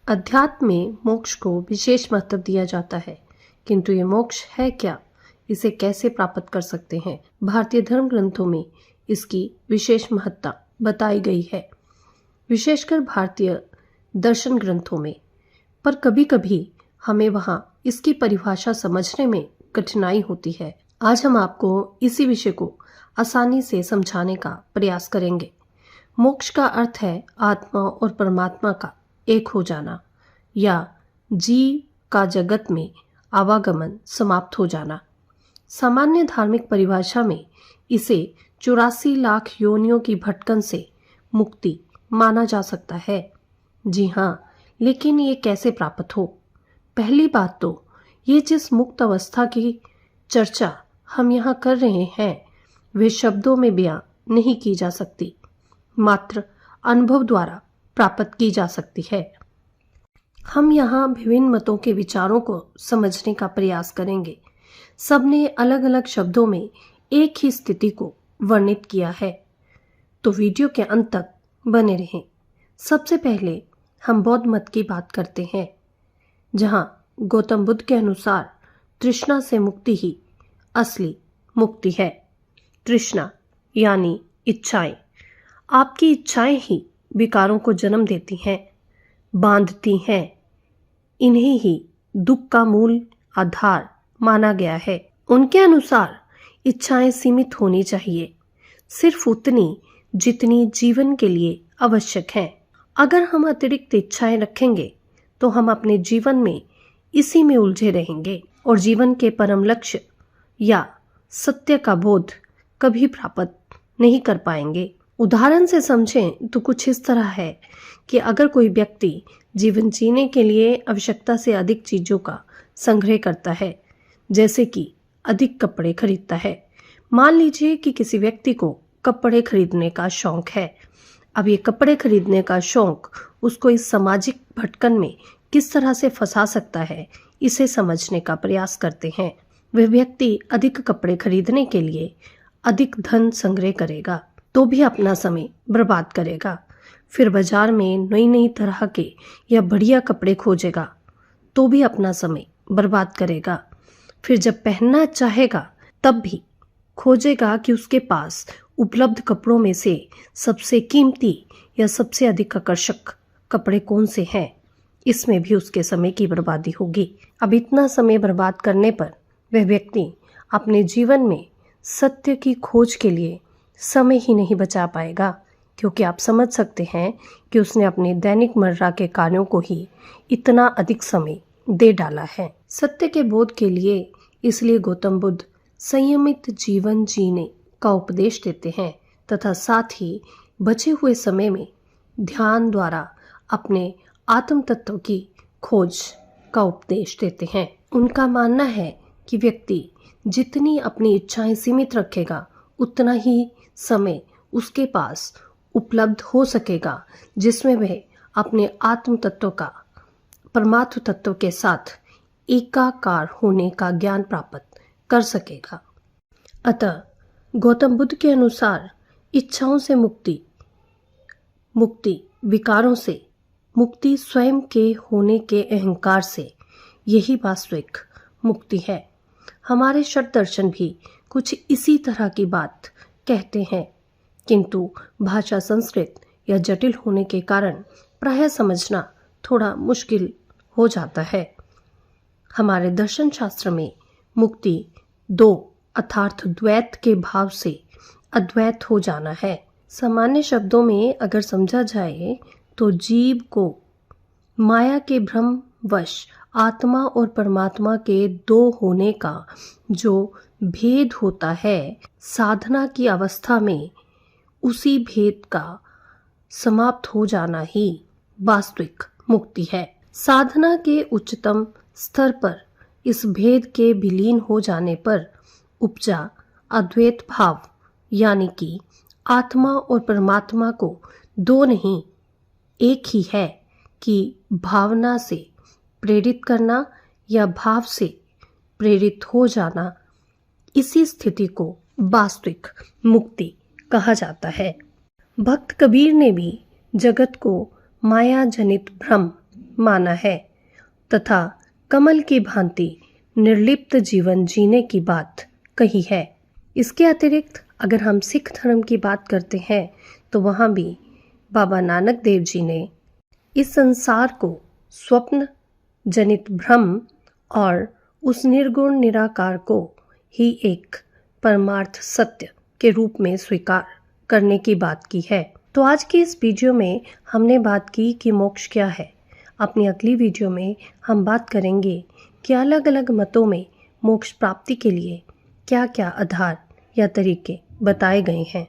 अध्यात्म में मोक्ष को विशेष महत्व दिया जाता है, किंतु ये मोक्ष है क्या, इसे कैसे प्राप्त कर सकते हैं? भारतीय धर्म ग्रंथों में इसकी विशेष महत्ता बताई गई है, विशेषकर भारतीय दर्शन ग्रंथों में। पर कभी कभी हमें वहाँ इसकी परिभाषा समझने में कठिनाई होती है। आज हम आपको इसी विषय को आसानी से समझाने का प्रयास करेंगे। मोक्ष का अर्थ है आत्मा और परमात्मा का एक हो जाना या जीव का जगत में आवागमन समाप्त हो जाना। सामान्य धार्मिक परिभाषा में इसे 84 लाख योनियों की भटकन से मुक्ति माना जा सकता है। जी हाँ, लेकिन ये कैसे प्राप्त हो? पहली बात तो ये जिस मुक्त अवस्था की चर्चा हम यहाँ कर रहे हैं वे शब्दों में बयां नहीं की जा सकती, मात्र अनुभव द्वारा प्राप्त की जा सकती है। हम यहाँ विभिन्न मतों के विचारों को समझने का प्रयास करेंगे। सबने अलग अलग शब्दों में एक ही स्थिति को वर्णित किया है, तो वीडियो के अंत तक बने रहें। सबसे पहले हम बौद्ध मत की बात करते हैं, जहाँ गौतम बुद्ध के अनुसार तृष्णा से मुक्ति ही असली मुक्ति है। तृष्णा यानी इच्छाएं। आपकी इच्छाएं ही विकारों को जन्म देती हैं, बांधती हैं। इन्हें ही दुख का मूल आधार माना गया है। उनके अनुसार इच्छाएं सीमित होनी चाहिए, सिर्फ उतनी जितनी जीवन के लिए आवश्यक है। अगर हम अतिरिक्त इच्छाएं रखेंगे तो हम अपने जीवन में इसी में उलझे रहेंगे और जीवन के परम लक्ष्य या सत्य का बोध कभी प्राप्त नहीं कर पाएंगे। उदाहरण से समझें तो कुछ इस तरह है कि अगर कोई व्यक्ति जीवन जीने के लिए आवश्यकता से अधिक चीजों का संग्रह करता है, जैसे कि अधिक कपड़े खरीदता है। मान लीजिए कि किसी व्यक्ति को कपड़े खरीदने का शौक है। अब ये कपड़े खरीदने का शौक उसको इस सामाजिक भटकन में किस तरह से फंसा सकता है, इसे समझने का प्रयास करते हैं। वह व्यक्ति अधिक कपड़े खरीदने के लिए अधिक धन संग्रह करेगा तो भी अपना समय बर्बाद करेगा। फिर बाजार में नई नई तरह के या बढ़िया कपड़े खोजेगा तो भी अपना समय बर्बाद करेगा। फिर जब पहनना चाहेगा तब भी खोजेगा कि उसके पास उपलब्ध कपड़ों में से सबसे कीमती या सबसे अधिक आकर्षक कपड़े कौन से हैं। इसमें भी उसके समय की बर्बादी होगी। अब इतना समय बर्बाद करने पर वह व्यक्ति अपने जीवन में सत्य की खोज के लिए समय ही नहीं बचा पाएगा, क्योंकि आप समझ सकते हैं कि उसने अपने दैनिक मर्रा के कार्यों को ही इतना अधिक समय दे डाला है। सत्य के बोध के लिए इसलिए गौतम बुद्ध संयमित जीवन जीने का उपदेश देते हैं तथा साथ ही बचे हुए समय में ध्यान द्वारा अपने आत्म तत्व की खोज का उपदेश देते हैं। उनका मानना है कि व्यक्ति जितनी अपनी इच्छाएं सीमित रखेगा उतना ही समय उसके पास उपलब्ध हो सकेगा जिसमें वह अपने आत्म तत्व का परमात्म तत्व के साथ एकाकार होने का ज्ञान प्राप्त कर सकेगा। अतः गौतम बुद्ध के अनुसार इच्छाओं से मुक्ति, विकारों से मुक्ति, स्वयं के होने के अहंकार से, यही वास्तविक मुक्ति है। हमारे षट दर्शन भी कुछ इसी तरह की बात कहते हैं, किंतु भाषा संस्कृत या जटिल होने के कारण प्रायः समझना थोड़ा मुश्किल हो जाता है। हमारे दर्शन शास्त्र में मुक्ति दो अर्थात द्वैत के भाव से अद्वैत हो जाना है। सामान्य शब्दों में अगर समझा जाए तो जीव को माया के भ्रम वश आत्मा और परमात्मा के दो होने का जो भेद होता है, साधना की अवस्था में उसी भेद का समाप्त हो जाना ही वास्तविक मुक्ति है। साधना के उच्चतम स्तर पर इस भेद के विलीन हो जाने पर उपजा अद्वैत भाव, यानी कि आत्मा और परमात्मा को दो नहीं एक ही है कि भावना से प्रेरित करना या भाव से प्रेरित हो जाना, इसी स्थिति को वास्तविक मुक्ति कहा जाता है। भक्त कबीर ने भी जगत को माया जनित भ्रम माना है तथा कमल की भांति निर्लिप्त जीवन जीने की बात कही है। इसके अतिरिक्त अगर हम सिख धर्म की बात करते हैं तो वहाँ भी बाबा नानक देव जी ने इस संसार को स्वप्न जनित भ्रम और उस निर्गुण निराकार को ही एक परमार्थ सत्य के रूप में स्वीकार करने की बात की है। तो आज की इस वीडियो में हमने बात की कि मोक्ष क्या है। अपनी अगली वीडियो में हम बात करेंगे कि अलग अलग मतों में मोक्ष प्राप्ति के लिए क्या क्या आधार या तरीके बताए गए हैं।